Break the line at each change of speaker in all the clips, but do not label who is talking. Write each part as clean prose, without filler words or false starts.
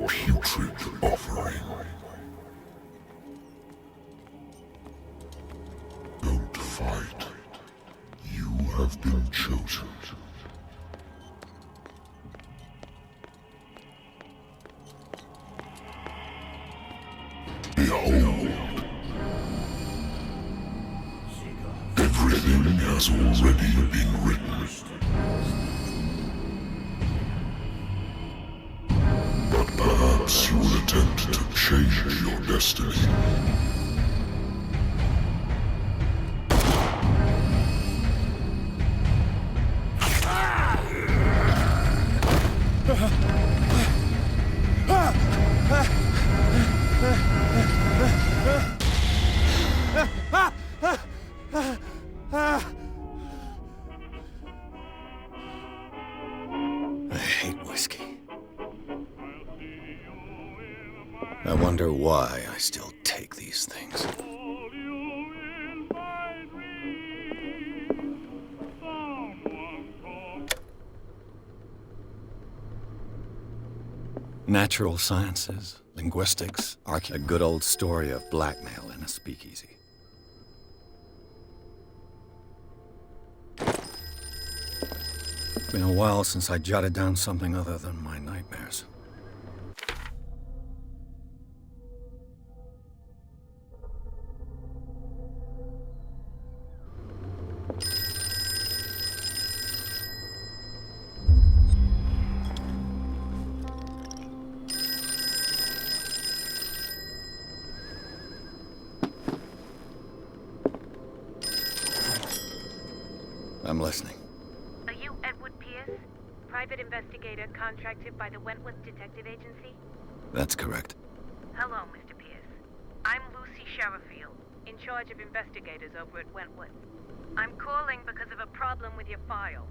putrid offering. Don't fight. You have been chosen. Behold. Everything has already been written. But perhaps you will attempt to change your destiny.
I hate whiskey. I wonder why I still take these things. Natural sciences, linguistics, a good old story of blackmail in a speakeasy. It's been a while since I jotted down something other than my nightmares. I'm listening.
Are you Edward Pierce, private investigator contracted by the Wentworth Detective Agency?
That's correct.
Hello, Mr. Pierce. I'm Lucy Sherifield, in charge of investigators over at Wentworth. I'm calling because of a problem with your file.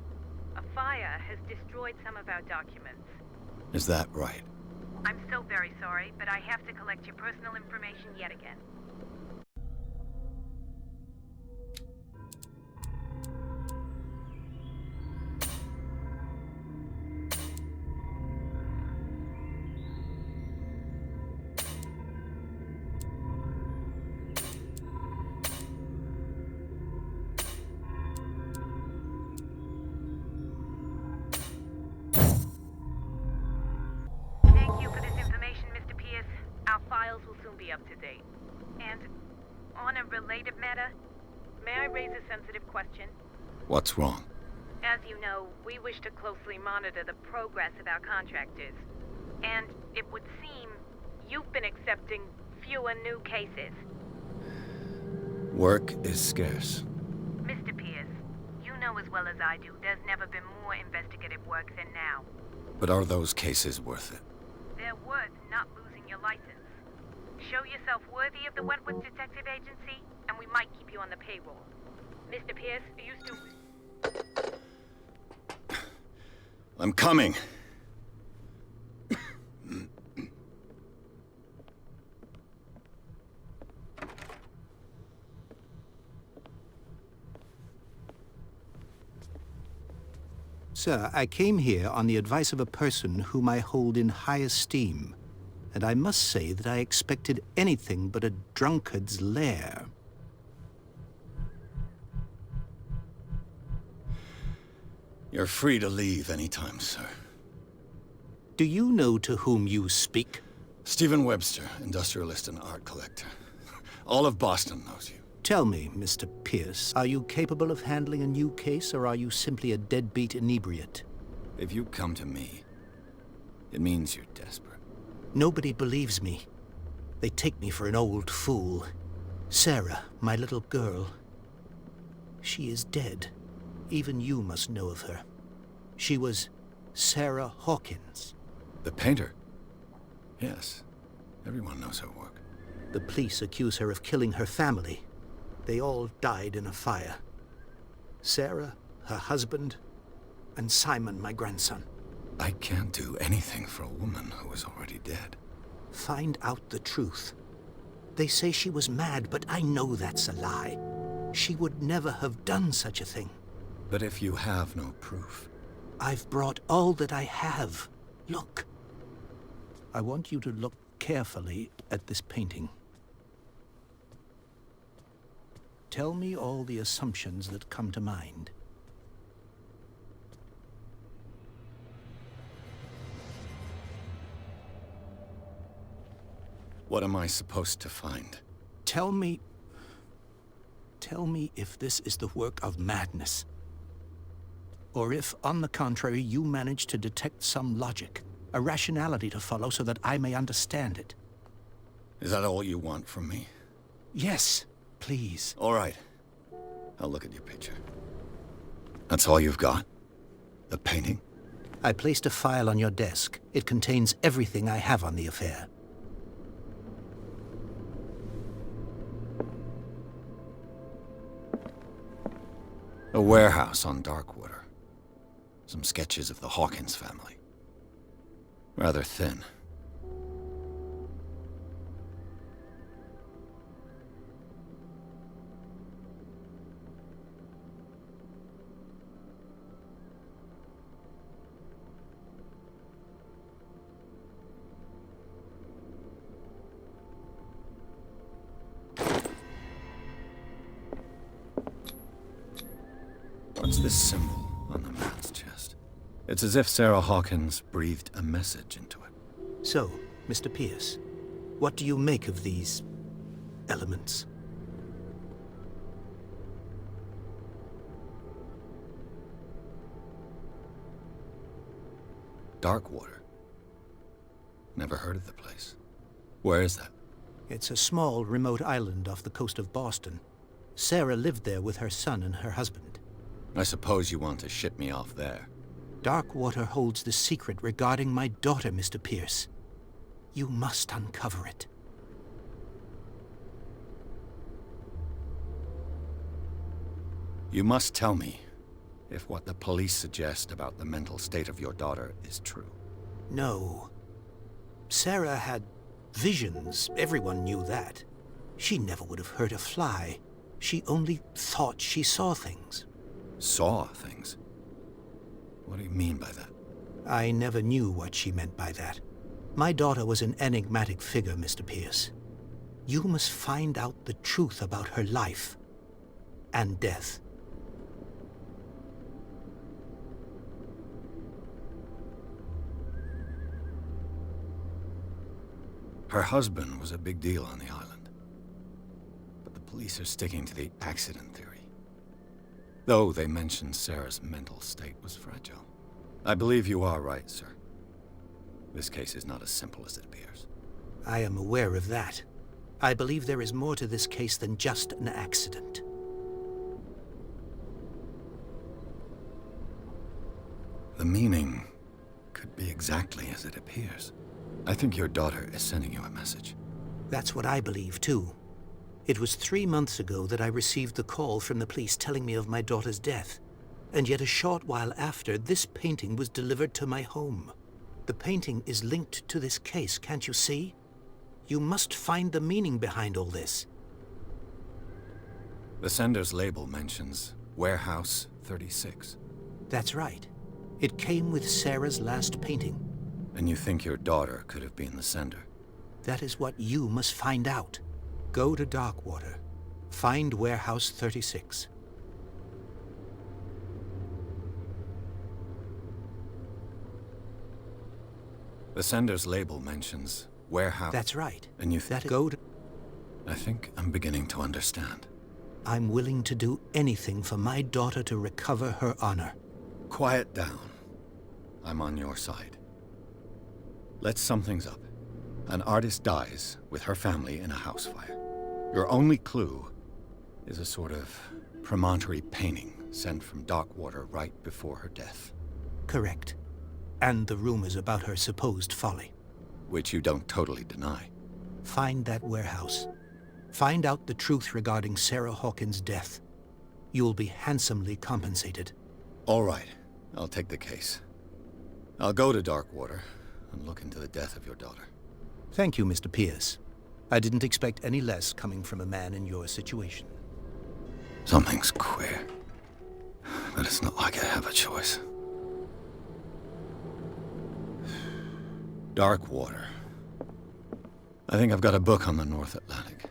A fire has destroyed some of our documents.
Is that right?
I'm so very sorry, but I have to collect your personal information yet again. Thank you for this information, Mr. Pierce. Our files will soon be up to date. And on a related matter, may I raise a sensitive question?
What's wrong?
As you know, we wish to closely monitor the progress of our contractors. And it would seem you've been accepting fewer new cases.
Work is scarce.
Mr. Pierce, you know as well as I do, there's never been more investigative work than now.
But are those cases worth it?
They're worth not losing your license. Show yourself worthy of the Wentworth Detective Agency, and we might keep you on the payroll. Mr. Pierce, are you still...
I'm coming.
Sir, I came here on the advice of a person whom I hold in high esteem, and I must say that I expected anything but a drunkard's lair.
You're free to leave anytime, sir.
Do you know to whom you speak?
Stephen Webster, industrialist and art collector. All of Boston knows you.
Tell me, Mr. Pierce, are you capable of handling a new case, or are you simply a deadbeat inebriate?
If you come to me, it means you're desperate.
Nobody believes me. They take me for an old fool. Sarah, my little girl, she is dead. Even you must know of her. She was Sarah Hawkins.
The painter? Yes. Everyone knows her work.
The police accuse her of killing her family. They all died in a fire. Sarah, her husband, and Simon, my grandson.
I can't do anything for a woman who is already dead.
Find out the truth. They say she was mad, but I know that's a lie. She would never have done such a thing.
But if you have no proof...
I've brought all that I have. Look. I want you to look carefully at this painting. Tell me all the assumptions that come to mind.
What am I supposed to find?
Tell me if this is the work of madness. Or if, on the contrary, you manage to detect some logic, a rationality to follow so that I may understand it.
Is that all you want from me?
Yes, please.
All right. I'll look at your picture. That's all you've got? The painting?
I placed a file on your desk. It contains everything I have on the affair.
A warehouse on Darkwater. Some sketches of the Hawkins family. Rather thin. What's this symbol on the man's chest? It's as if Sarah Hawkins breathed a message into it.
So, Mr. Pierce, what do you make of these elements?
Darkwater. Never heard of the place. Where is that?
It's a small, remote island off the coast of Boston. Sarah lived there with her son and her husband.
I suppose you want to ship me off there.
Darkwater holds the secret regarding my daughter, Mr. Pierce. You must uncover it.
You must tell me if what the police suggest about the mental state of your daughter is true.
No. Sarah had visions. Everyone knew that. She never would have hurt a fly. She only thought she saw things.
Saw things? What do you mean by that?
I never knew what she meant by that. My daughter was an enigmatic figure, Mr. Pierce. You must find out the truth about her life and death.
Her husband was a big deal on the island. But the police are sticking to the accident theory. Though they mentioned Sarah's mental state was fragile. I believe you are right, sir. This case is not as simple as it appears.
I am aware of that. I believe there is more to this case than just an accident.
The meaning could be exactly as it appears. I think your daughter is sending you a message.
That's what I believe, too. It was 3 months ago that I received the call from the police telling me of my daughter's death. And yet a short while after, this painting was delivered to my home. The painting is linked to this case, can't you see? You must find the meaning behind all this.
The sender's label mentions Warehouse 36.
That's right. It came with Sarah's last painting.
And you think your daughter could have been the sender?
That is what you must find out. Go to Darkwater. Find Warehouse 36.
The sender's label mentions Warehouse...
That's right.
And you
Go to...
I think I'm beginning to understand.
I'm willing to do anything for my daughter to recover her honor.
Quiet down. I'm on your side. Let's sum things up. An artist dies with her family in a house fire. Your only clue is a sort of promontory painting sent from Darkwater right before her death.
Correct. And the rumors about her supposed folly.
Which you don't totally deny.
Find that warehouse. Find out the truth regarding Sarah Hawkins' death. You'll be handsomely compensated.
All right. I'll take the case. I'll go to Darkwater and look into the death of your daughter.
Thank you, Mr. Pierce. I didn't expect any less coming from a man in your situation.
Something's queer. But it's not like I have a choice. Darkwater. I think I've got a book on the North Atlantic.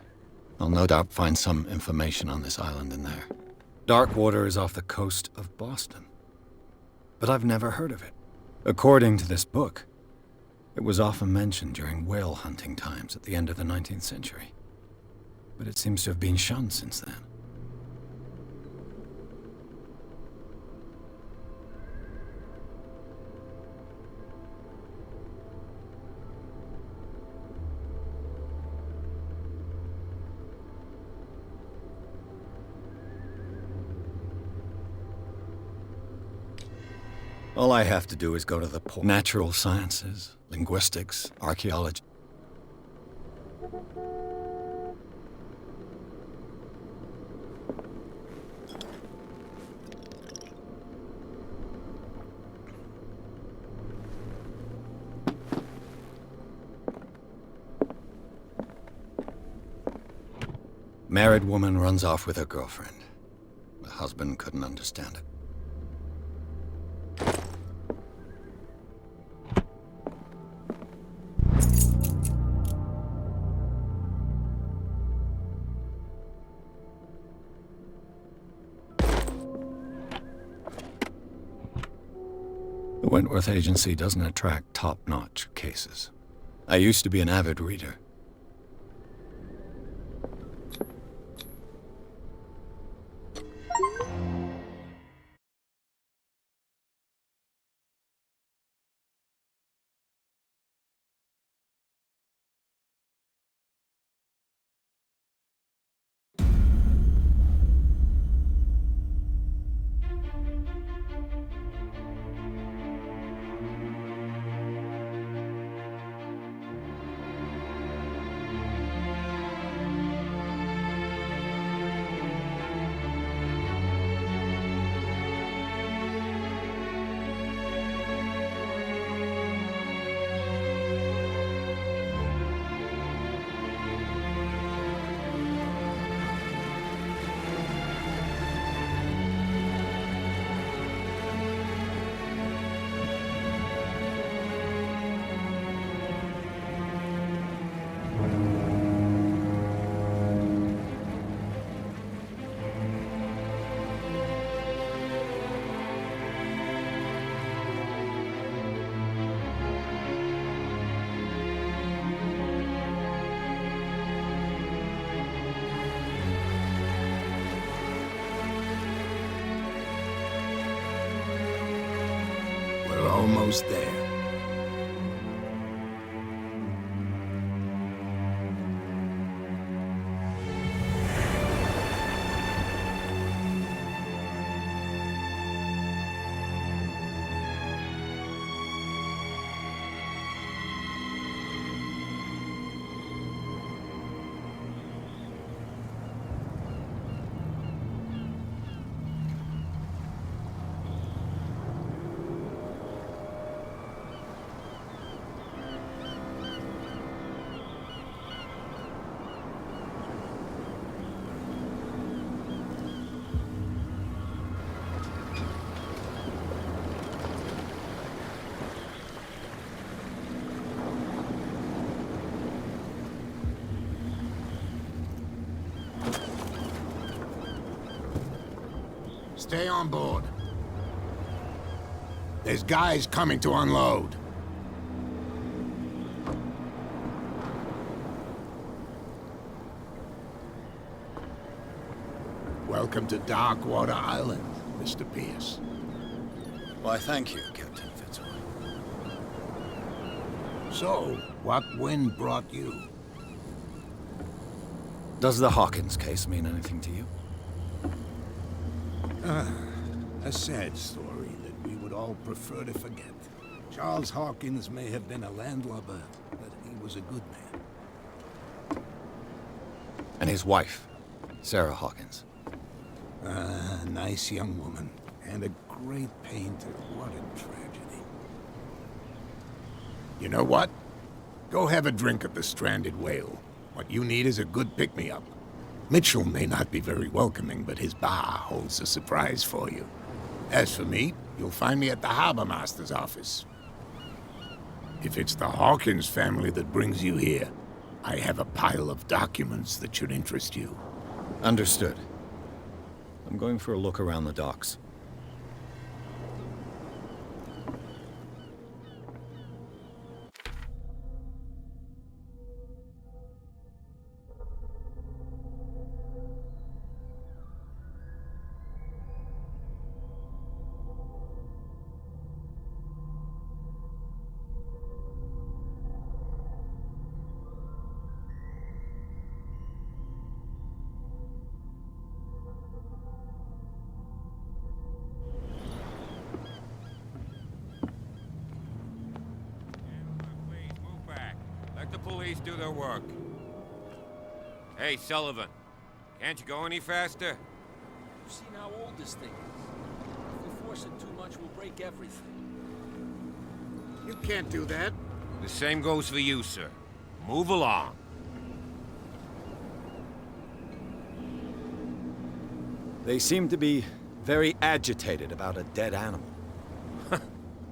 I'll no doubt find some information on this island in there. Darkwater is off the coast of Boston. But I've never heard of it. According to this book, it was often mentioned during whale hunting times at the end of the 19th century. But it seems to have been shunned since then. All I have to do is go to the port. Natural sciences, linguistics, archaeology. Married woman runs off with her girlfriend. The husband couldn't understand it. The Wentworth Agency doesn't attract top-notch cases. I used to be an avid reader.
Almost there. Stay on board. There's guys coming to unload. Welcome to Darkwater Island, Mr. Pierce.
Why, thank you, Captain Fitzroy.
So, what wind brought you?
Does the Hawkins case mean anything to you?
A sad story that we would all prefer to forget. Charles Hawkins may have been a landlubber, but he was a good man.
And his wife, Sarah Hawkins.
Nice young woman, and a great painter. What a tragedy. You know what? Go have a drink at the Stranded Whale. What you need is a good pick-me-up. Mitchell may not be very welcoming, but his bar holds a surprise for you. As for me, you'll find me at the Harbor Master's office. If it's the Hawkins family that brings you here, I have a pile of documents that should interest you.
Understood. I'm going for a look around the docks.
Please move back. Let the police do their work. Hey, Sullivan. Can't you go any faster?
You've seen how old this thing is. If we force it too much, we'll break everything.
You can't do that.
The same goes for you, sir. Move along.
They seem to be very agitated about a dead animal.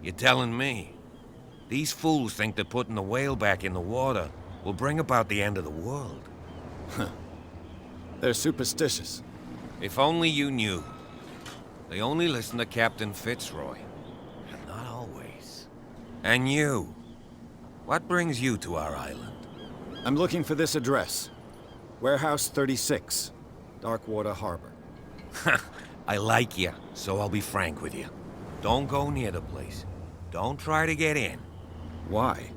You're telling me? These fools think that putting the whale back in the water will bring about the end of the world.
They're superstitious.
If only you knew. They only listen to Captain Fitzroy. And not always. And you. What brings you to our island?
I'm looking for this address. Warehouse 36, Darkwater Harbor.
I like you, so I'll be frank with you. Don't go near the place. Don't try to get in.
Why?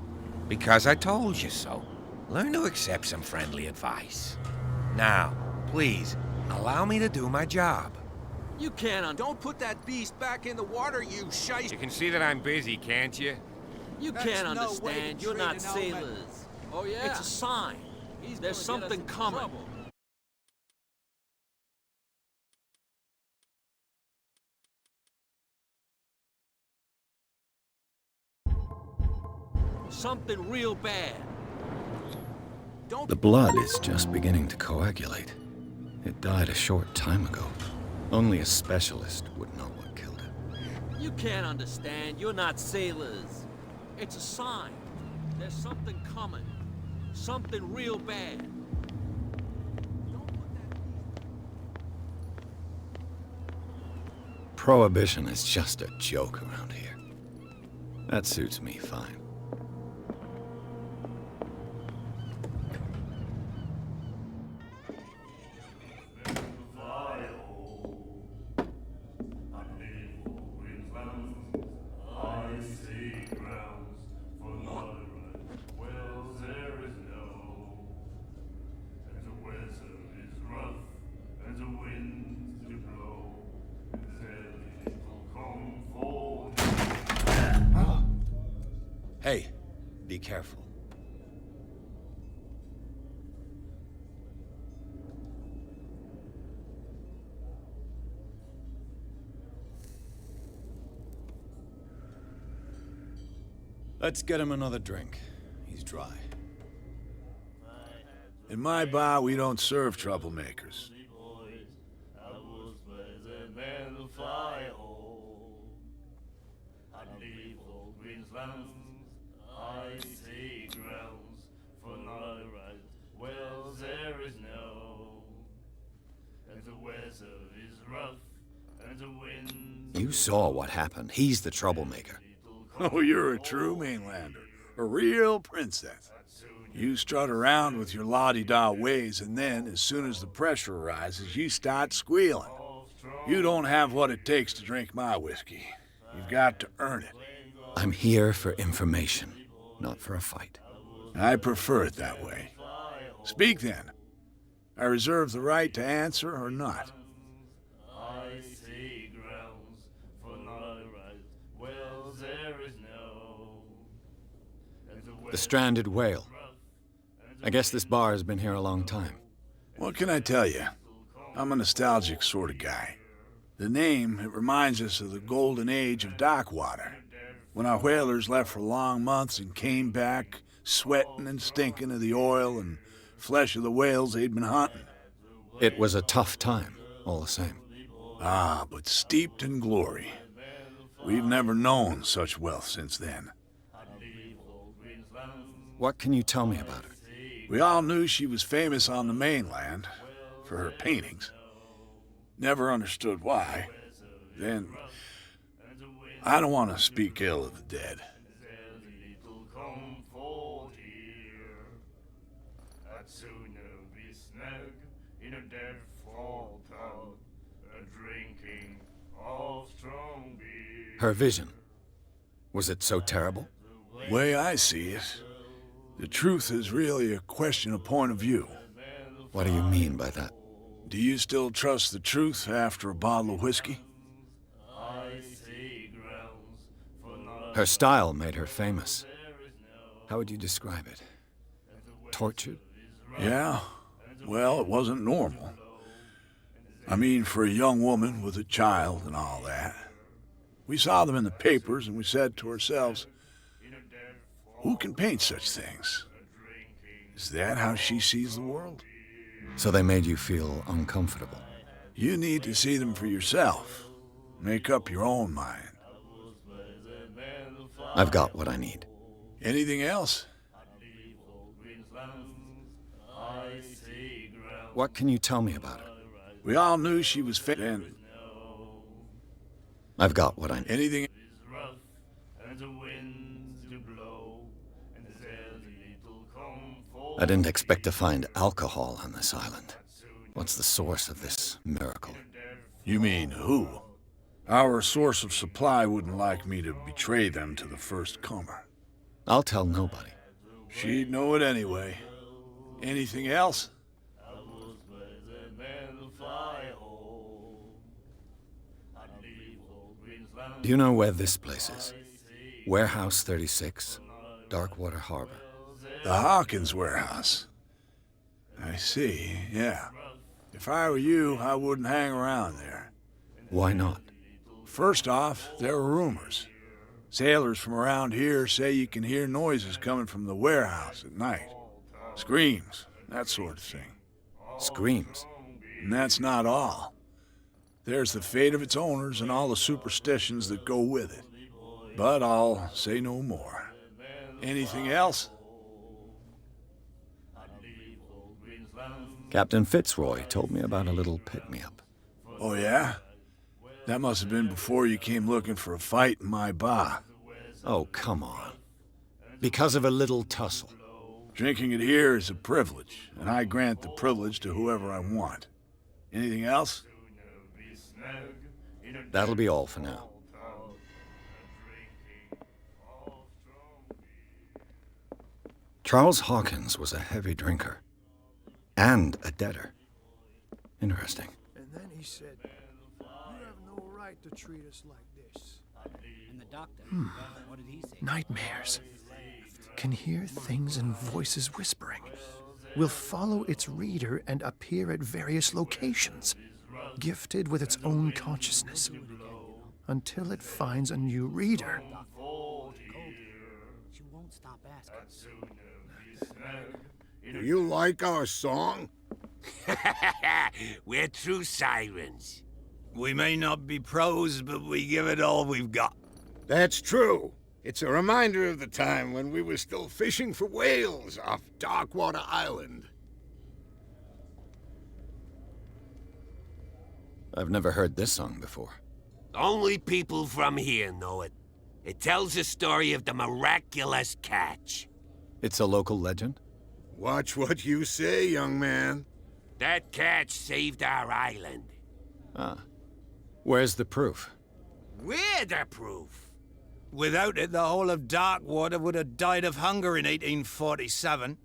Because I told you so. Learn to accept some friendly advice. Now, please, allow me to do my job.
You can't Don't put that beast back in the water, you shite!
You can see that I'm busy, can't you?
You
That's
can't
no way to
understand. You're
treat
not
an old man.
sailors. Oh, yeah? It's a sign. There's something coming. Something real bad.
The blood is just beginning to coagulate. It died a short time ago. Only a specialist would know what killed it.
You can't understand. You're not sailors. It's a sign. There's something coming. Something real bad.
Prohibition is just a joke around here. That suits me fine. Hey, be careful. Let's get him another drink. He's dry.
In my bar, we don't serve troublemakers.
You saw what happened. He's the troublemaker.
Oh, you're a true mainlander. A real princess. You strut around with your la-di-da ways, and then, as soon as the pressure arises, you start squealing. You don't have what it takes to drink my whiskey. You've got to earn it.
I'm here for information, not for a fight.
I prefer it that way. Speak then. I reserve the right to answer or not.
The stranded whale. I guess this bar has been here a long time.
What can I tell you? I'm a nostalgic sort of guy. The name, it reminds us of the golden age of dockwater, when our whalers left for long months and came back sweating and stinking of the oil and flesh of the whales they'd been hunting.
It was a tough time, all the same.
Ah, but steeped in glory. We've never known such wealth since then.
What can you tell me about it?
We all knew she was famous on the mainland for her paintings. Never understood why. Then, I don't want to speak ill of the dead.
Her vision. Was it so terrible?
Way I see it, the truth is really a question of point of view.
What do you mean by that?
Do you still trust the truth after a bottle of whiskey?
Her style made her famous. How would you describe it? Tortured?
Yeah. Well, it wasn't normal. I mean, for a young woman with a child and all that. We saw them in the papers and we said to ourselves, who can paint such things? Is that how she sees the world?
So they made you feel uncomfortable?
You need to see them for yourself. Make up your own mind.
I've got what I need.
Anything else?
What can you tell me about her?
We all knew she was fit and
I've got what I need.
anything.
I didn't expect to find alcohol on this island. What's the source of this miracle?
You mean who? Our source of supply wouldn't like me to betray them to the first comer.
I'll tell nobody.
She'd know it anyway. Anything else?
Do you know where this place is? Warehouse 36, Darkwater Harbor.
The Hawkins warehouse. I see, yeah. If I were you, I wouldn't hang around there.
Why not?
First off, there are rumors. Sailors from around here say you can hear noises coming from the warehouse at night. Screams, that sort of thing.
Screams.
And that's not all. There's the fate of its owners and all the superstitions that go with it. But I'll say no more. Anything else?
Captain Fitzroy told me about a little pick-me-up.
Oh, yeah? That must have been before you came looking for a fight in my bar.
Oh, come on. Because of a little tussle.
Drinking it here is a privilege, and I grant the privilege to whoever I want. Anything else?
That'll be all for now. Charles Hawkins was a heavy drinker. And a debtor. Interesting.
And then he said, you have no right to treat us like this.
And the doctor, what did he say?
Nightmares. Can hear things and voices whispering. Will follow its reader and appear at various locations, gifted with its own consciousness, until it finds a new reader.
She won't stop asking.
Do you like our song?
We're true sirens.
We may not be pros, but we give it all we've got.
That's true. It's a reminder of the time when we were still fishing for whales off Darkwater Island.
I've never heard this song before.
Only people from here know it. It tells the story of the miraculous catch.
It's a local legend?
Watch what you say, young man.
That catch saved our island.
Ah. Where's the proof?
We're the proof.
Without it, the whole of Darkwater would have died of hunger in 1847.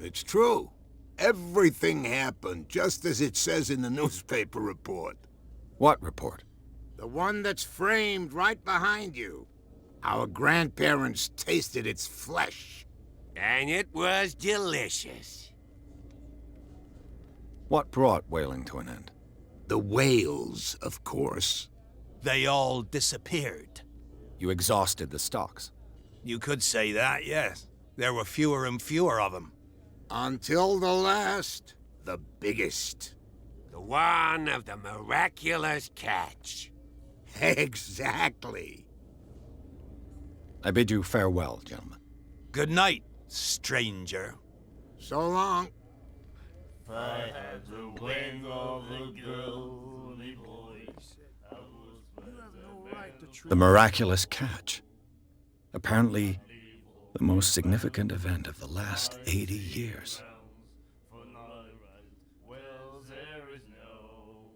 It's true. Everything happened just as it says in the newspaper report.
What report?
The one that's framed right behind you. Our grandparents tasted its flesh.
And it was delicious.
What brought whaling to an end?
The whales, of course.
They all disappeared.
You exhausted the stocks.
You could say that, yes. There were fewer and fewer of them.
Until the last, the biggest.
The one of the miraculous catch.
Exactly.
I bid you farewell, gentlemen.
Good night, stranger.
So long.
If I had the wing of a girly voice, I would
The miraculous catch. Apparently, the most significant event of the last 80 years.
well, there is no,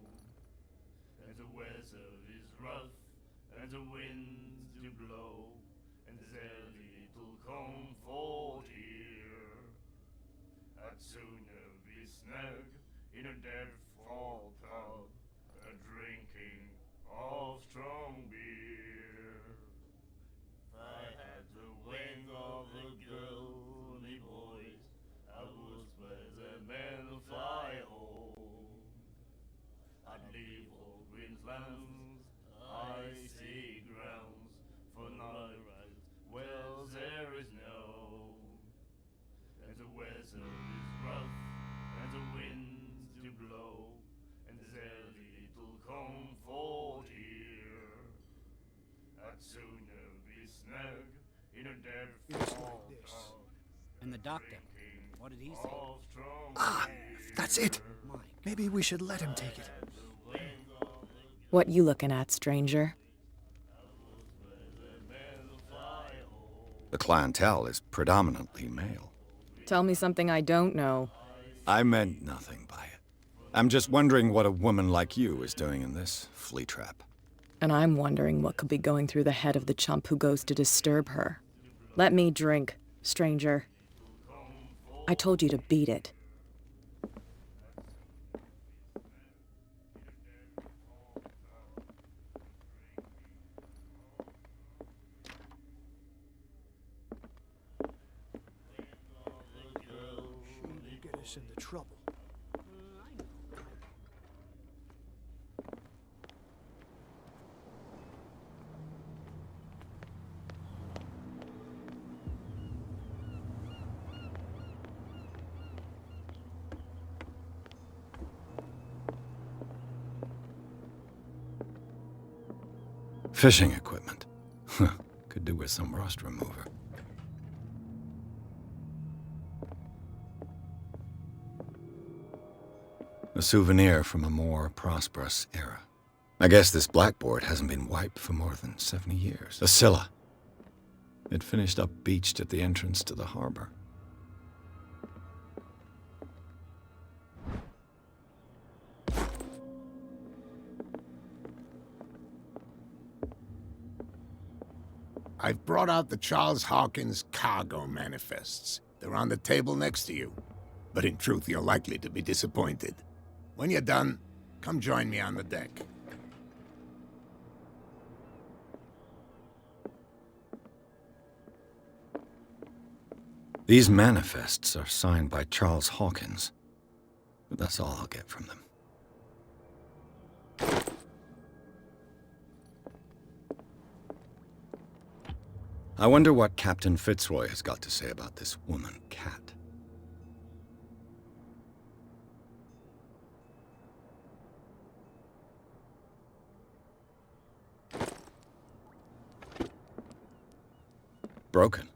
and the weather is rough, and the winds do blow, and there's little comfort here. I'd sooner be snug in a deaf-fall pub, drinking of strong beer. If I had the wing of a girly voice, I would where the men fly home. I'd leave all green lands, icy grounds, for not right, well there is no, and the weather is rough, and the winds do blow, and there's little comfort here. I'd sooner be snug in a deaf-fall pub.
And the doctor, what did he say?
Ah, that's it. Maybe we should let him take it.
What you looking at, stranger?
The clientele is predominantly male.
Tell me something I don't know.
I meant nothing by it. I'm just wondering what a woman like you is doing in this flea trap.
And I'm wondering what could be going through the head of the chump who goes to disturb her. Let me drink, stranger. I told you to beat it.
Get us into trouble.
Fishing equipment. Could do with some rust remover. A souvenir from a more prosperous era. I guess this blackboard hasn't been wiped for more than 70 years. A Scylla. It finished up beached at the entrance to the harbor.
I've brought out the Charles Hawkins cargo manifests. They're on the table next to you. But in truth, you're likely to be disappointed. When you're done, come join me on the deck.
These manifests are signed by Charles Hawkins, but that's all I'll get from them. I wonder what Captain Fitzroy has got to say about this woman, Cat. Broken.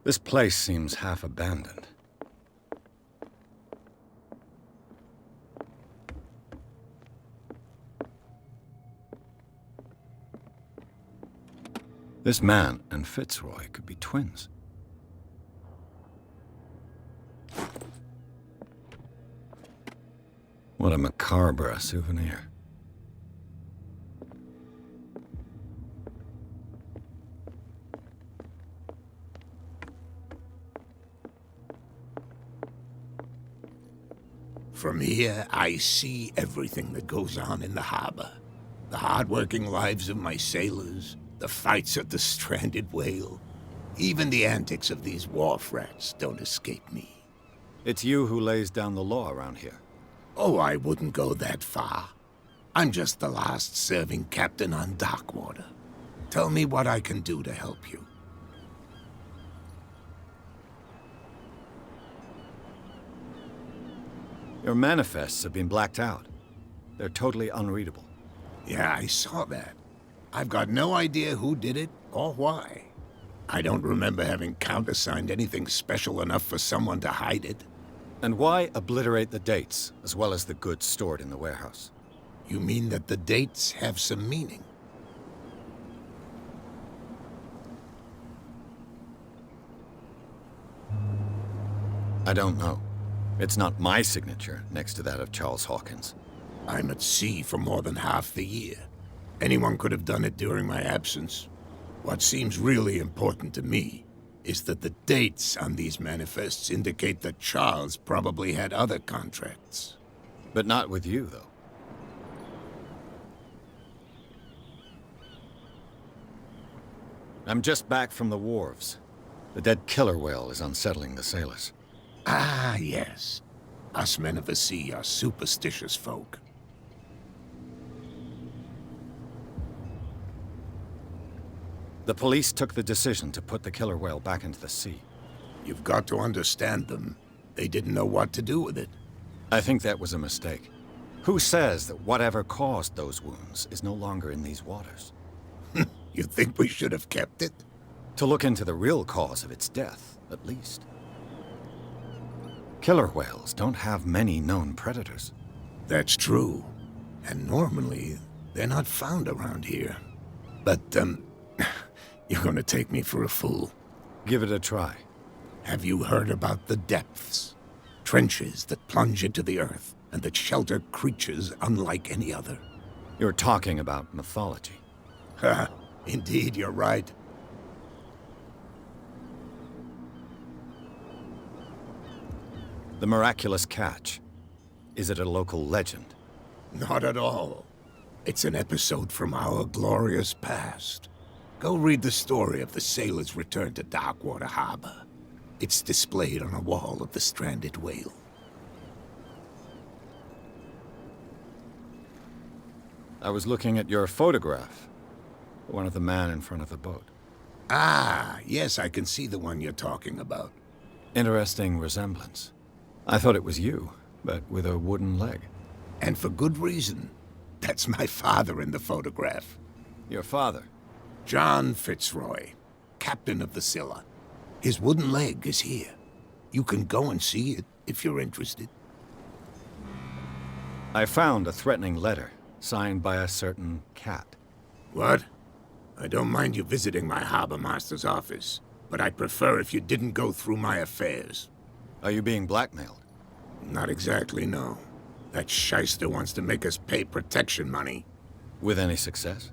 This place seems half abandoned. This man and Fitzroy could be twins. What a macabre souvenir.
From here, I see everything that goes on in the harbor. The hard-working lives of my sailors, the fights at the stranded whale. Even the antics of these wharf rats don't escape me.
It's you who lays down the law around here.
Oh, I wouldn't go that far. I'm just the last serving captain on Darkwater. Tell me what I can do to help you.
Your manifests have been blacked out. They're totally unreadable.
Yeah, I saw that. I've got no idea who did it or why. I don't remember having countersigned anything special enough for someone to hide it.
And why obliterate the dates, as well as the goods stored in the warehouse?
You mean that the dates have some meaning?
I don't know. It's not my signature next to that of Charles Hawkins.
I'm at sea for more than half the year. Anyone could have done it during my absence. What seems really important to me is that the dates on these manifests indicate that Charles probably had other contracts.
But not with you, though. I'm just back from the wharves. The dead killer whale is unsettling the sailors.
Ah, yes. Us men of the sea are superstitious folk.
The police took the decision to put the killer whale back into the sea.
You've got to understand them. They didn't know what to do with it.
I think that was a mistake. Who says that whatever caused those wounds is no longer in these waters?
You think we should have kept it?
To look into the real cause of its death, at least. Killer whales don't have many known predators.
That's true. And normally, they're not found around here. But, you're gonna take me for a fool.
Give it a try.
Have you heard about the depths? Trenches that plunge into the earth and that shelter creatures unlike any other.
You're talking about mythology.
Ha! Indeed, you're right.
The miraculous catch. Is it a local legend?
Not at all. It's an episode from our glorious past. Go read the story of the sailor's return to Darkwater Harbor. It's displayed on a wall of the stranded whale.
I was looking at your photograph. One of the man in front of the boat.
Ah, yes, I can see the one you're talking about.
Interesting resemblance. I thought it was you, but with a wooden leg.
And for good reason. That's my father in the photograph.
Your father?
John Fitzroy, captain of the Scylla. His wooden leg is here. You can go and see it if you're interested.
I found a threatening letter, signed by a certain cat.
What? I don't mind you visiting my harbor master's office, but I'd prefer if you didn't go through my affairs.
Are you being blackmailed?
Not exactly, no. That shyster wants to make us pay protection money.
With any success?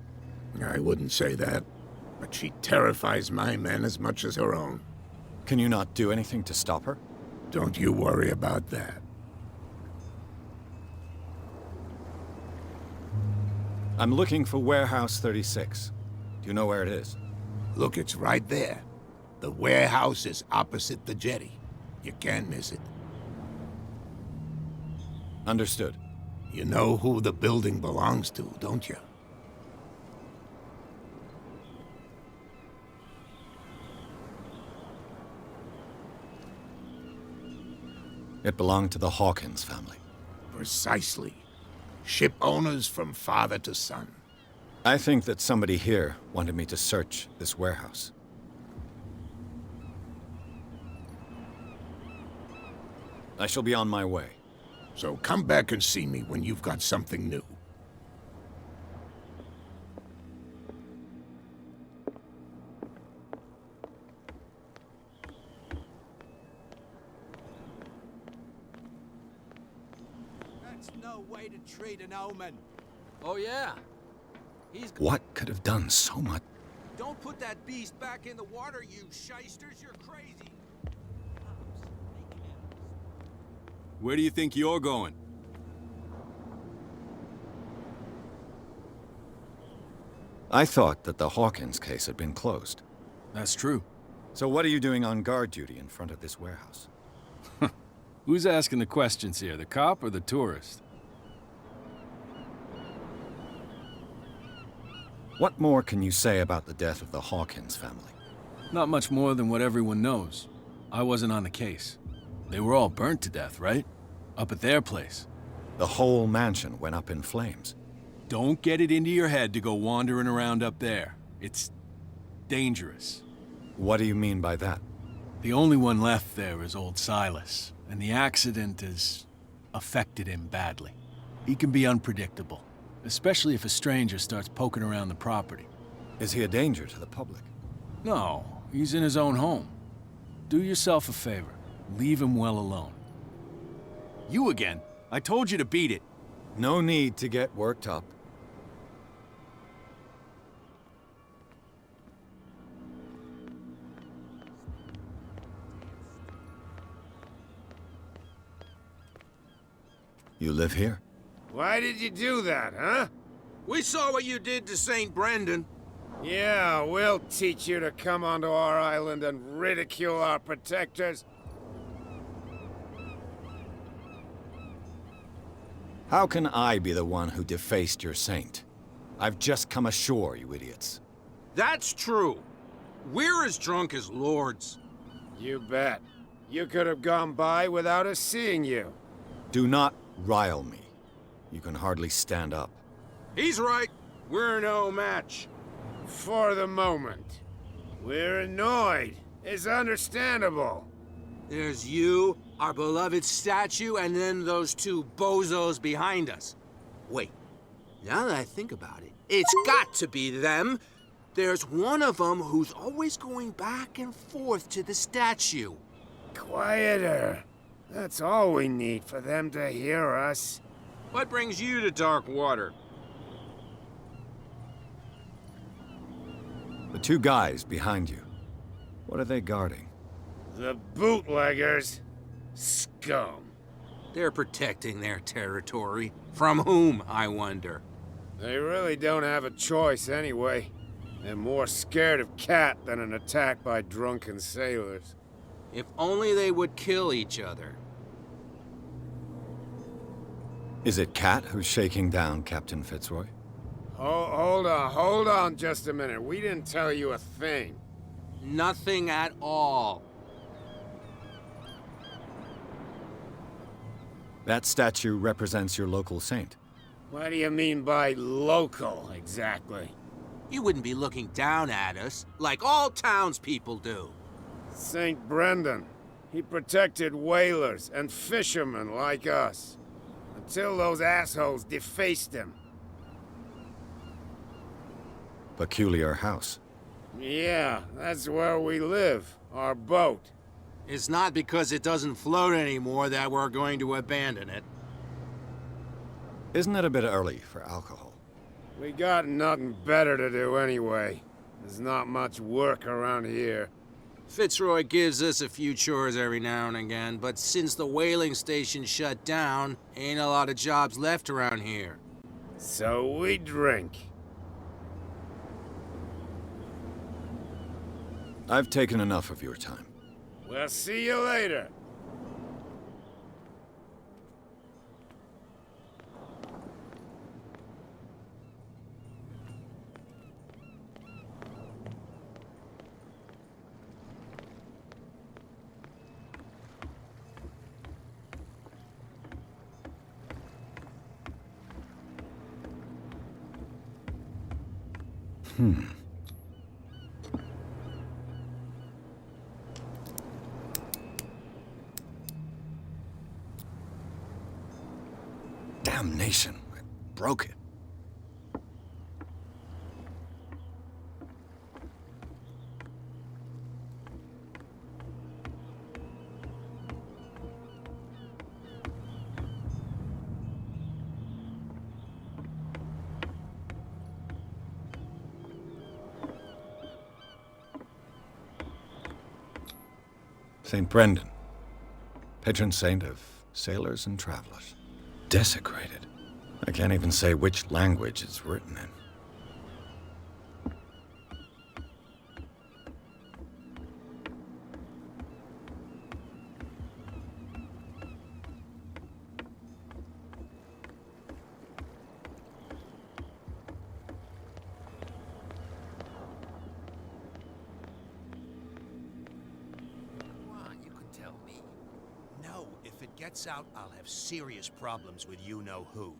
I wouldn't say that, but she terrifies my men as much as her own.
Can you not do anything to stop her?
Don't you worry about that.
I'm looking for Warehouse 36. Do you know where it is?
Look, it's right there. The warehouse is opposite the jetty. You can't miss it.
Understood.
You know who the building belongs to, don't you?
It belonged to the Hawkins family.
Precisely. Ship owners from father to son.
I think that somebody here wanted me to search this warehouse. I shall be on my way.
So come back and see me when you've got something new.
That's no way to treat an omen.
Oh, yeah.
What could have done so much?
Don't put that beast back in the water, you shysters. You're crazy.
Where do you think you're going?
I thought that the Hawkins case had been closed.
That's true.
So what are you doing on guard duty in front of this warehouse?
Who's asking the questions here, the cop or the tourist?
What more can you say about the death of the Hawkins family?
Not much more than what everyone knows. I wasn't on the case. They were all burnt to death, right? Up at their place.
The whole mansion went up in flames.
Don't get it into your head to go wandering around up there. It's dangerous.
What do you mean by that?
The only one left there is old Silas, and the accident has affected him badly. He can be unpredictable, especially if a stranger starts poking around the property.
Is he a danger to the public?
No, he's in his own home. Do yourself a favor. Leave him well alone. You again. I told you to beat it.
No need to get worked up. You live here?
Why did you do that, huh?
We saw what you did to St. Brendan.
Yeah, we'll teach you to come onto our island and ridicule our protectors.
How can I be the one who defaced your saint? I've just come ashore, you idiots.
That's true. We're as drunk as lords.
You bet. You could have gone by without us seeing you.
Do not rile me. You can hardly stand up.
He's right. We're no match.
For the moment. We're annoyed. It's understandable.
There's you, our beloved statue, and then those two bozos behind us. Wait, now that I think about it, it's got to be them. There's one of them who's always going back and forth to the statue.
Quieter. That's all we need for them to hear us.
What brings you to Darkwater?
The two guys behind you. What are they guarding?
The bootleggers. Scum.
They're protecting their territory. From whom, I wonder?
They really don't have a choice anyway. They're more scared of Cat than an attack by drunken sailors.
If only they would kill each other.
Is it Cat who's shaking down Captain Fitzroy?
Hold on just a minute. We didn't tell you a thing.
Nothing at all.
That statue represents your local saint.
What do you mean by local, exactly?
You wouldn't be looking down at us, like all townspeople do.
St. Brendan. He protected whalers and fishermen like us. Until those assholes defaced him.
Peculiar house.
Yeah, that's where we live. Our boat.
It's not because it doesn't float anymore that we're going to abandon it.
Isn't it a bit early for alcohol?
We got nothing better to do anyway. There's not much work around here.
Fitzroy gives us a few chores every now and again, but since the whaling station shut down, ain't a lot of jobs left around here.
So we drink.
I've taken enough of your time.
We'll see you later.
Damnation. I broke it. St. Brendan, patron saint of sailors and travelers. Desecrated. I can't even say which language it's written in.
Out, I'll have serious problems with you-know-who.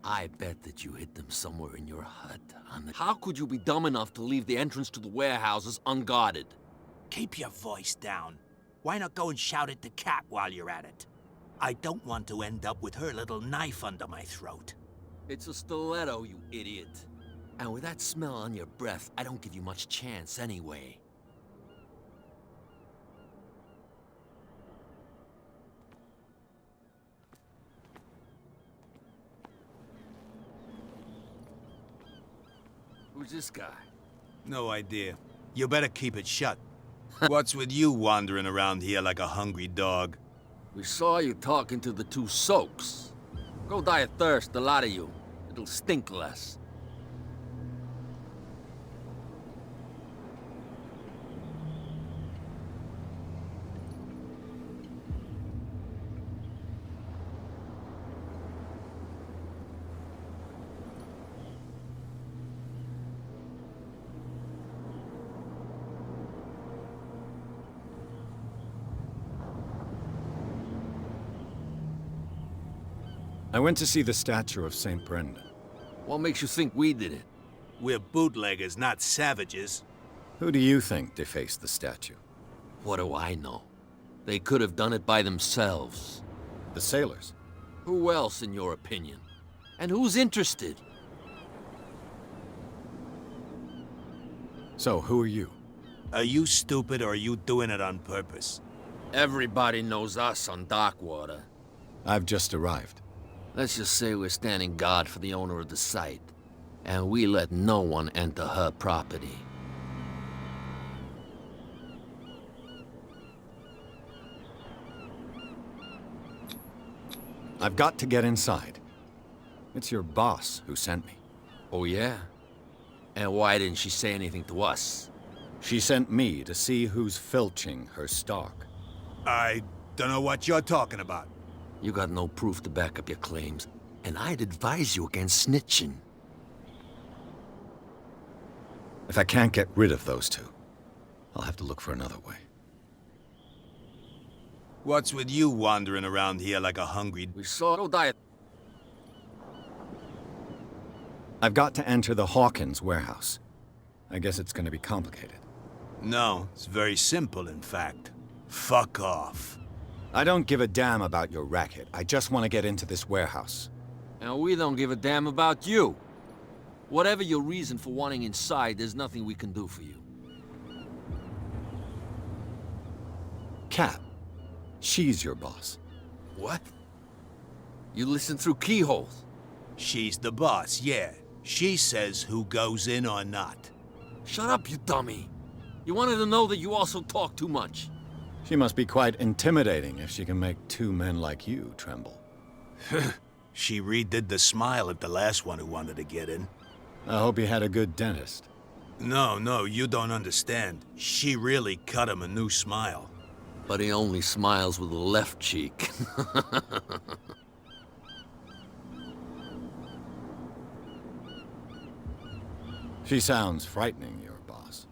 I bet that you hid them somewhere in your hut on the... How could you be dumb enough to leave the entrance to the warehouses unguarded?
Keep your voice down. Why not go and shout at the cat while you're at it? I don't want to end up with her little knife under my throat.
It's a stiletto, you idiot. And with that smell on your breath, I don't give you much chance anyway. Who's this guy?
No idea. You better keep it shut. What's with you wandering around here like a hungry dog?
We saw you talking to the two soaks. Go die of thirst, the lot of you. It'll stink less.
I went to see the statue of St. Brendan.
What makes you think we did it?
We're bootleggers, not savages.
Who do you think defaced the statue?
What do I know? They could have done it by themselves.
The sailors?
Who else, in your opinion? And who's interested?
So, who are you?
Are you stupid or are you doing it on purpose?
Everybody knows us on Darkwater.
I've just arrived.
Let's just say we're standing guard for the owner of the site, and we let no one enter her property.
I've got to get inside. It's your boss who sent me.
Oh, yeah? And why didn't she say anything to us?
She sent me to see who's filching her stock.
I don't know what you're talking about.
You got no proof to back up your claims, and I'd advise you against snitching.
If I can't get rid of those two, I'll have to look for another way.
What's with you wandering around here like a hungry...
We saw no diet.
I've got to enter the Hawkins warehouse. I guess it's going to be complicated.
No, it's very simple, in fact. Fuck off.
I don't give a damn about your racket. I just want to get into this warehouse.
And we don't give a damn about you. Whatever your reason for wanting inside, there's nothing we can do for you.
Cat. She's your boss.
What? You listen through keyholes?
She's the boss, yeah. She says who goes in or not.
Shut up, you dummy. You wanted to know that you also talk too much.
She must be quite intimidating if she can make two men like you tremble.
She redid the smile at the last one who wanted to get in.
I hope he had a good dentist.
No, you don't understand. She really cut him a new smile.
But he only smiles with the left cheek.
She sounds frightening, your boss.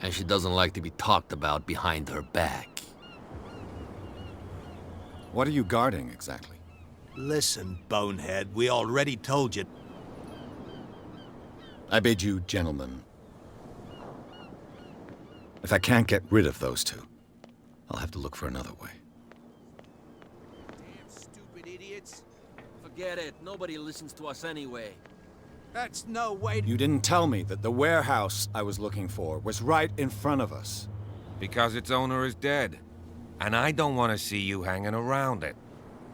And she doesn't like to be talked about behind her back.
What are you guarding, exactly?
Listen, bonehead, we already told you.
I bid you, gentlemen. If I can't get rid of those two, I'll have to look for another way.
Damn stupid idiots.
Forget it. Nobody listens to us anyway.
That's no way.
You didn't tell me that the warehouse I was looking for was right in front of us.
Because its owner is dead. And I don't want to see you hanging around it.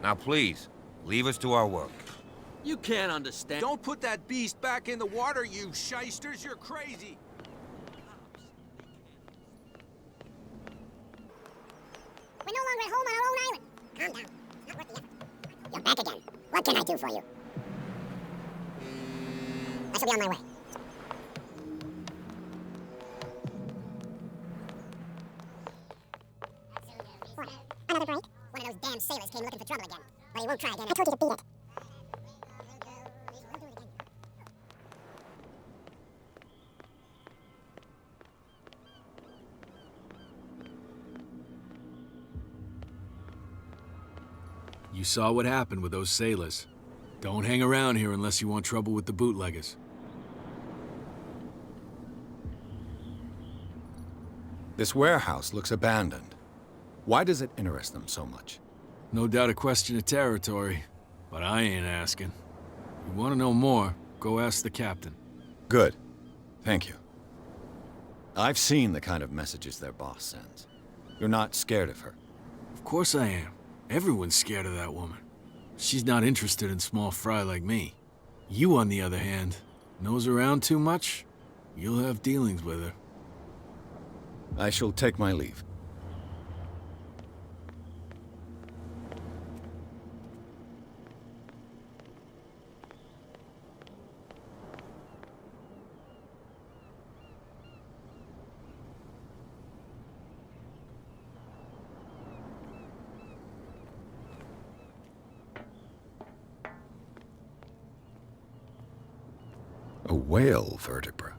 Now please, leave us to our work.
You can't understand.
Don't put that beast back in the water, you shysters. You're crazy.
We're no longer at home on our own island. Calm down. It's not worth the effort. You're back again. What can I do for you? I shall be on my way. What? Another break? One of those damn sailors came looking for trouble again. But he won't try again. I told you to beat it.
You saw what happened with those sailors. Don't hang around here unless you want trouble with the bootleggers.
This warehouse looks abandoned. Why does it interest them so much?
No doubt a question of territory, but I ain't asking. If you want to know more, go ask the captain.
Good. Thank you. I've seen the kind of messages their boss sends. You're not scared of her.
Of course I am. Everyone's scared of that woman. She's not interested in small fry like me. You, on the other hand, nose around too much, you'll have dealings with her.
I shall take my leave. A whale vertebra.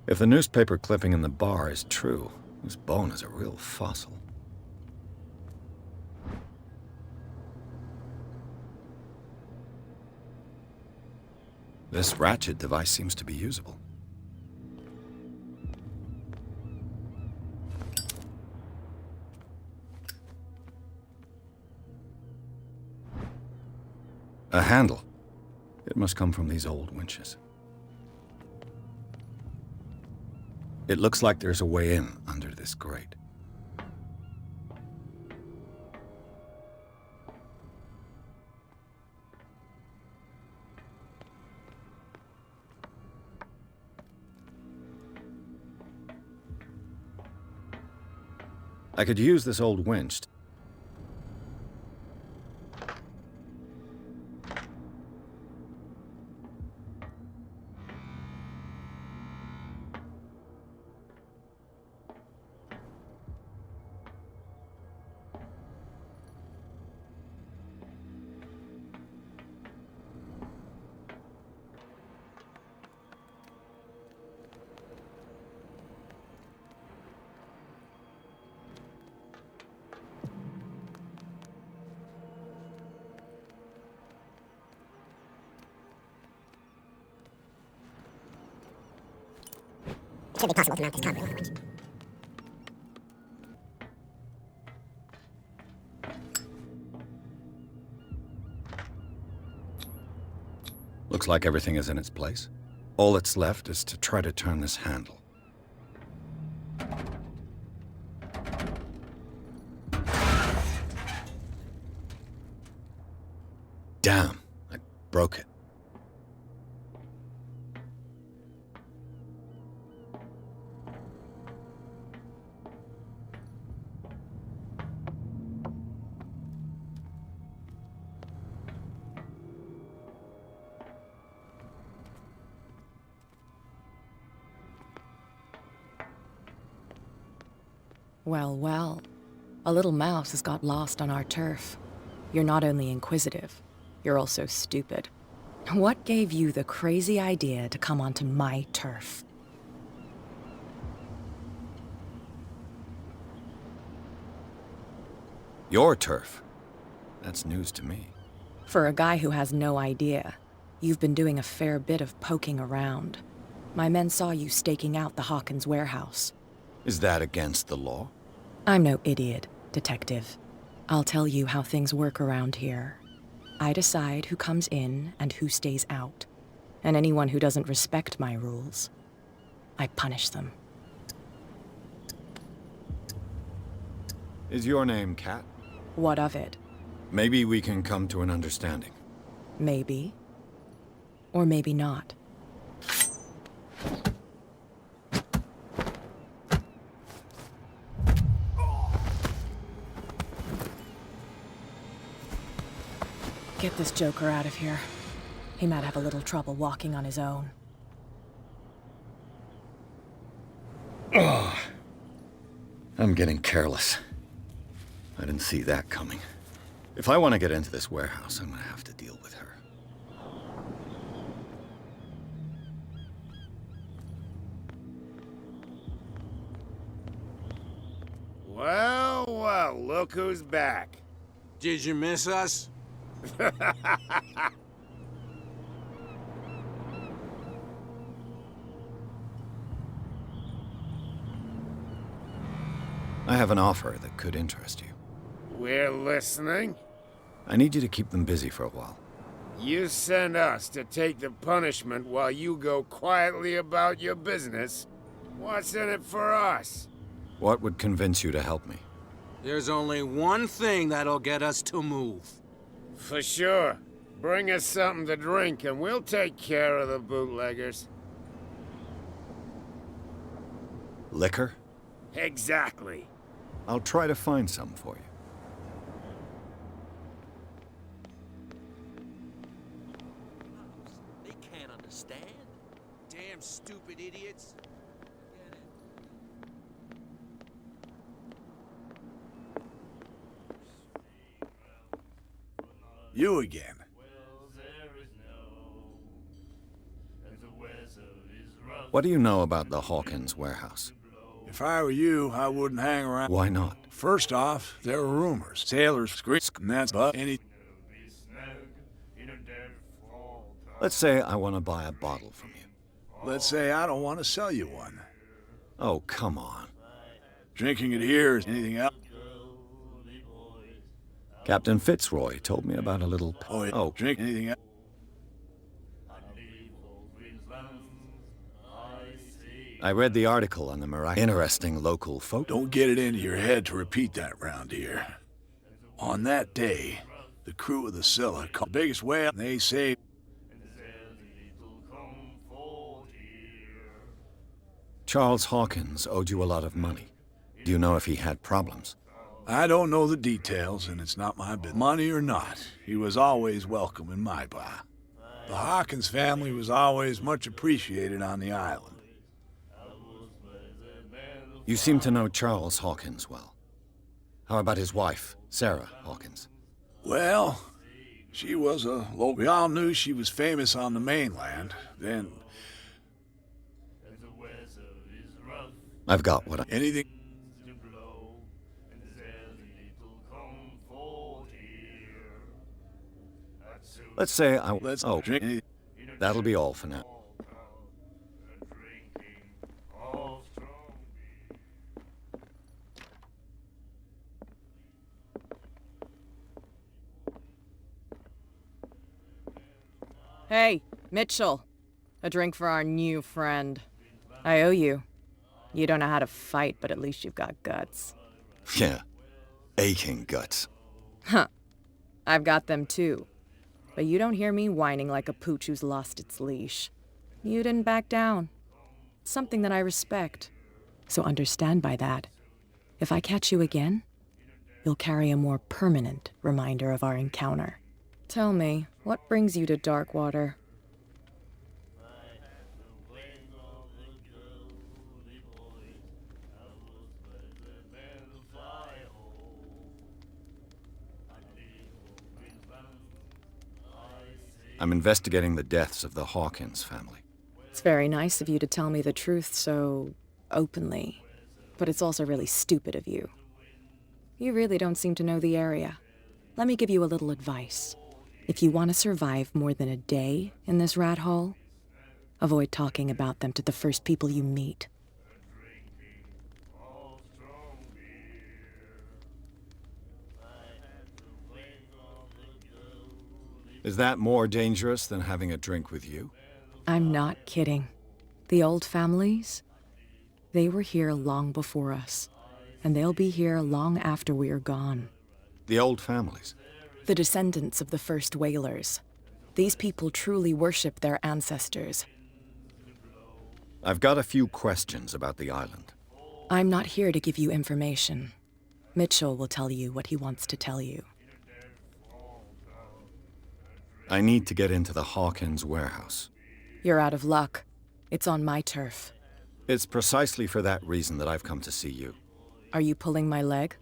If the newspaper clipping in the bar is true, this bone is a real fossil. This ratchet device seems to be usable. A handle. It must come from these old winches. It looks like there's a way in under this grate. I could use this old winch.
Should be possible to mount this carburetor on the winch.
Looks like everything is in its place. All that's left is to try to turn this handle. Damn, I broke it.
Well, well. A little mouse has got lost on our turf. You're not only inquisitive, you're also stupid. What gave you the crazy idea to come onto my turf?
Your turf? That's news to me.
For a guy who has no idea, you've been doing a fair bit of poking around. My men saw you staking out the Hawkins warehouse.
Is that against the law?
I'm no idiot, Detective. I'll tell you how things work around here. I decide who comes in and who stays out. And anyone who doesn't respect my rules, I punish them.
Is your name Kat?
What of it?
Maybe we can come to an understanding.
Maybe. Or maybe not. Get this joker out of here. He might have a little trouble walking on his own.
Oh, I'm getting careless. I didn't see that coming. If I want to get into this warehouse, I'm gonna have to deal with her.
Well, well, look who's back.
Did you miss us?
I have an offer that could interest you.
We're listening.
I need you to keep them busy for a while.
You send us to take the punishment while you go quietly about your business. What's in it for us?
What would convince you to help me?
There's only one thing that'll get us to move.
For sure. Bring us something to drink and we'll take care of the bootleggers.
Liquor?
Exactly.
I'll try to find some for you.
They can't understand.
Damn stupid idiots.
You again.
What do you know about the Hawkins warehouse?
If I were you, I wouldn't hang around.
Why not?
First off, there are rumors. Sailors scream, and that's but any...
Let's say I want to buy a bottle from you.
Let's say I don't want to sell you one.
Oh, come on.
Drinking it here is anything else.
Captain Fitzroy told me about a little...
Oh, yeah. Drink anything else.
I read the article on the interesting local folk.
Don't get it into your head to repeat that round here. On that day, the crew of the Scylla caught the biggest whale, and they say...
Charles Hawkins owed you a lot of money. Do you know if he had problems?
I don't know the details, and it's not my business. Money or not, he was always welcome in my bar. The Hawkins family was always much appreciated on the island.
You seem to know Charles Hawkins well. How about his wife, Sarah Hawkins?
Well, she was a local. We all knew she was famous on the mainland. Then...
I've got what I...
Anything...
Let's say I...
Let's
drink.
anything.
That'll be all for now.
Hey, Mitchell. A drink for our new friend. I owe you. You don't know how to fight, but at least you've got guts.
Yeah. Aching guts.
Huh. I've got them too. But you don't hear me whining like a pooch who's lost its leash. You didn't back down. It's something that I respect. So understand by that. If I catch you again, you'll carry a more permanent reminder of our encounter. Tell me, what brings you to Darkwater?
I'm investigating the deaths of the Hawkins family.
It's very nice of you to tell me the truth so openly, but it's also really stupid of you. You really don't seem to know the area. Let me give you a little advice. If you want to survive more than a day in this rat hole, avoid talking about them to the first people you meet.
Is that more dangerous than having a drink with you?
I'm not kidding. The old families, they were here long before us, and they'll be here long after we are gone.
The old families?
The descendants of the first whalers. These people truly worship their ancestors.
I've got a few questions about the island.
I'm not here to give you information. Mitchell will tell you what he wants to tell you.
I need to get into the Hawkins warehouse.
You're out of luck. It's on my turf.
It's precisely for that reason that I've come to see you.
Are you pulling my leg?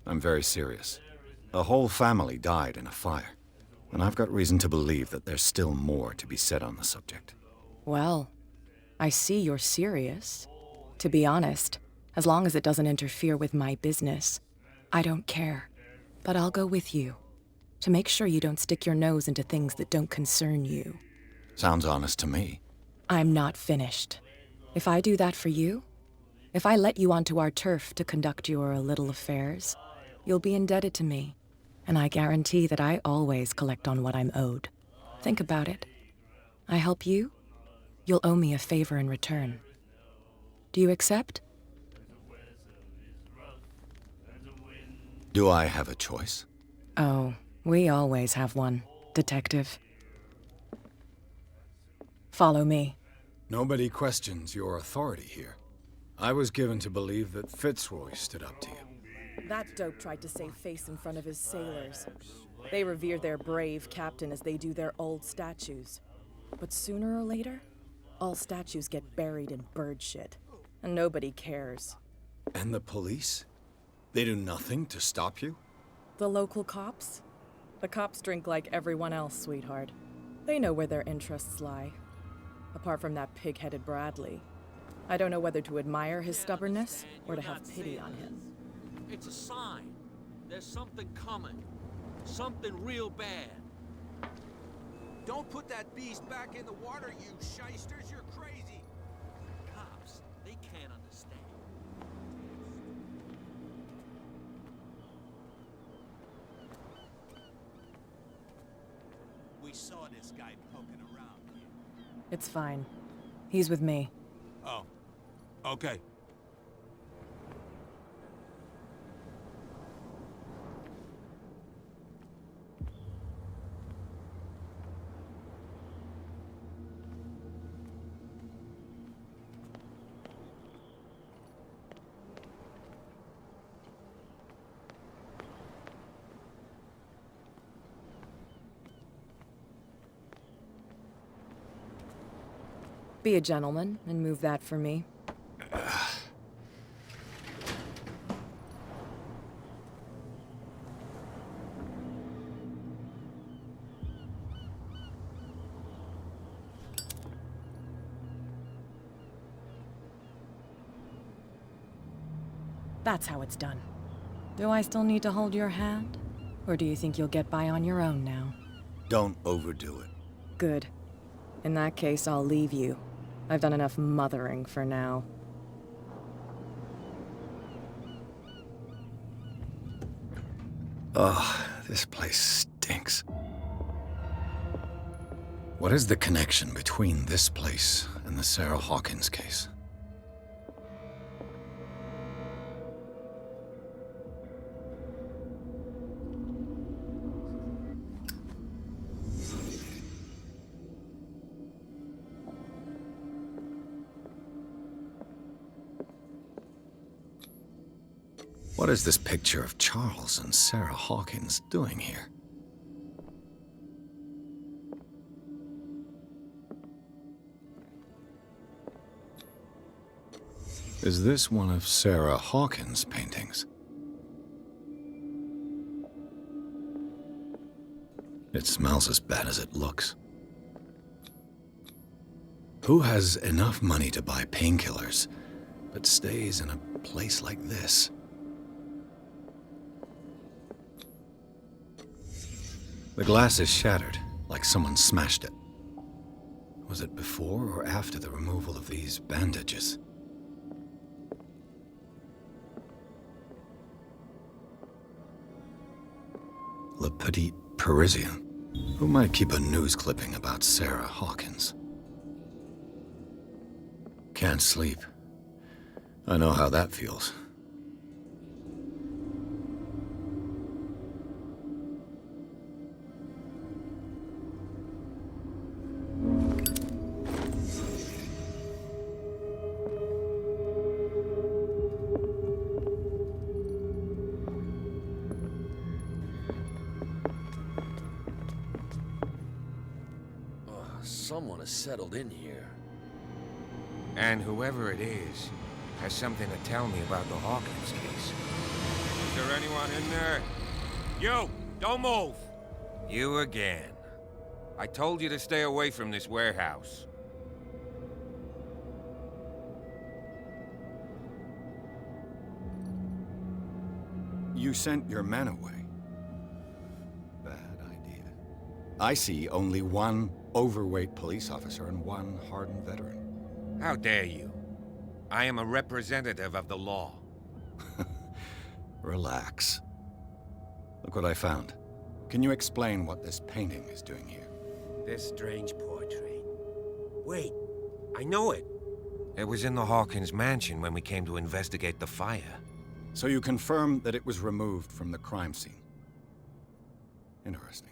I'm very serious. A whole family died in a fire, and I've got reason to believe that there's still more to be said on the subject.
Well, I see you're serious. To be honest, as long as it doesn't interfere with my business, I don't care. But I'll go with you. to make sure you don't stick your nose into things that don't concern you.
Sounds honest to me.
I'm not finished. If I do that for you, if I let you onto our turf to conduct your little affairs, you'll be indebted to me, and I guarantee that I always collect on what I'm owed. Think about it. I help you, you'll owe me a favor in return. Do you accept?
Do I have a choice?
Oh, we always have one, Detective. Follow me.
Nobody questions your authority here. I was given to believe that Fitzroy stood up to you.
That dope tried to save face in front of his sailors. They revere their brave captain as they do their old statues. But sooner or later, all statues get buried in bird shit. And nobody cares.
And the police? They do nothing to stop you?
The local cops? The cops drink like everyone else, sweetheart. They know where their interests lie. Apart from that pig-headed Bradley. I don't know whether to admire his stubbornness or to have pity on him.
It's a sign. There's something coming. Something real bad.
Don't put that beast back in the water, you shysters. You're crazy.
Cops, they can't understand.
We saw this guy poking around here.
It's fine. He's with me.
Oh. Okay.
Be a gentleman and move that for me. That's how it's done. Do I still need to hold your hand? Or do you think you'll get by on your own now?
Don't overdo it.
Good. In that case, I'll leave you. I've done enough mothering for now.
Ugh, this place stinks. What is the connection between this place and the Sarah Hawkins case? What is this picture of Charles and Sarah Hawkins doing here? Is this one of Sarah Hawkins' paintings? It smells as bad as it looks. Who has enough money to buy painkillers, but stays in a place like this? The glass is shattered, like someone smashed it. Was it before or after the removal of these bandages? Le Petit Parisien. Who might keep a news clipping about Sarah Hawkins? Can't sleep. I know how that feels.
Someone has settled in here.
And whoever it is has something to tell me about the Hawkins case. Is there anyone in there? You! Don't move! You again. I told you to stay away from this warehouse.
You sent your men away. Bad I see only one overweight police officer and one hardened veteran.
How dare you? I am a representative of the law.
Relax. Look what I found. Can you explain what this painting is doing here?
This strange portrait. Wait, I know it.
It was in the Hawkins mansion when we came to investigate the fire.
So you confirm that it was removed from the crime scene? Interesting.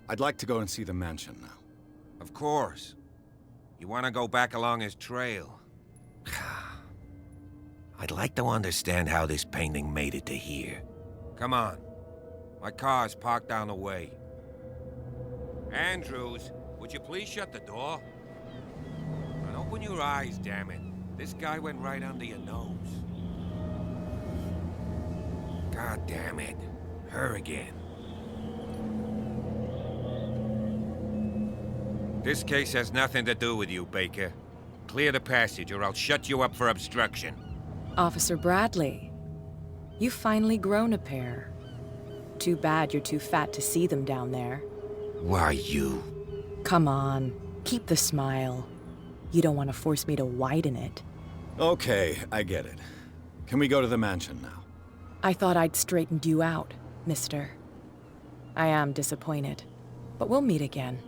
I'd like to go and see the mansion now.
Of course. You want to go back along his trail? I'd like to understand how this painting made it to here. Come on. My car's parked down the way. Andrews, would you please shut the door? And open your eyes, damn it. This guy went right under your nose. God damn it. Her again. This case has nothing to do with you, Baker. Clear the passage or I'll shut you up for obstruction.
Officer Bradley, you've finally grown a pair. Too bad you're too fat to see them down there.
Why, you?
Come on, keep the smile. You don't want to force me to widen it.
Okay, I get it. Can we go to the mansion now?
I thought I'd straightened you out, mister. I am disappointed, but we'll meet again.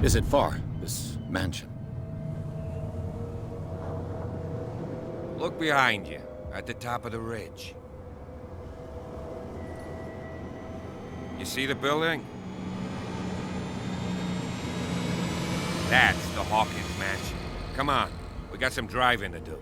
Is it far, this mansion?
Look behind you, at the top of the ridge. You see the building? That's the Hawkins mansion. Come on, we got some driving to do.